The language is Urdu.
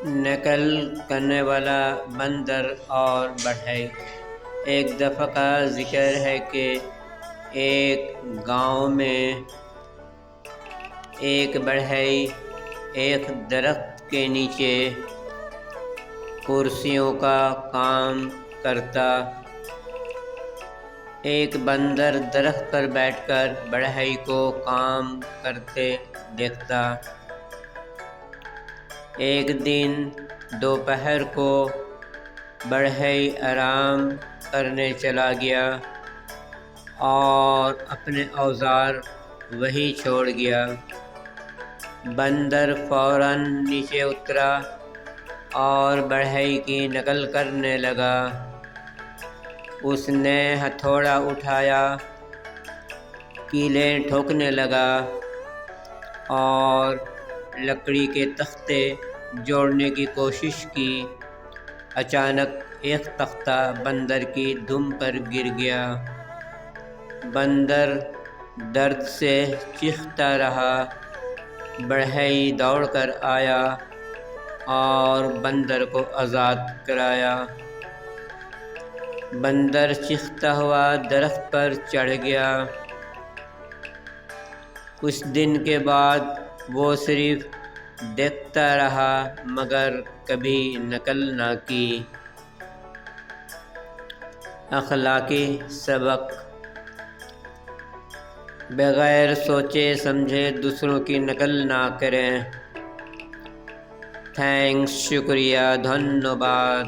نقل کرنے والا بندر اور بڑھئی۔ ایک دفعہ کا ذکر ہے کہ ایک گاؤں میں ایک بڑھئی ایک درخت کے نیچے کرسیوں کا کام کرتا۔ ایک بندر درخت پر بیٹھ کر بڑھئی کو کام کرتے دیکھتا۔ ایک دن دوپہر کو بڑھئی آرام کرنے چلا گیا اور اپنے اوزار وہیں چھوڑ گیا۔ بندر فوراً نیچے اترا اور بڑھئی کی نقل کرنے لگا۔ اس نے ہتھوڑا اٹھایا، کیلیں ٹھوکنے لگا اور لکڑی کے تختے جوڑنے کی کوشش کی۔ اچانک ایک تختہ بندر کی دم پر گر گیا۔ بندر درد سے چیختا رہا۔ بڑھئی دوڑ کر آیا اور بندر کو آزاد کرایا۔ بندر چیختا ہوا درخت پر چڑھ گیا۔ کچھ دن کے بعد وہ صرف دیکھتا رہا مگر کبھی نقل نہ کی۔ اخلاقی سبق: بغیر سوچے سمجھے دوسروں کی نقل نہ کریں۔ تھینکس، شکریہ، دھنیہ واد۔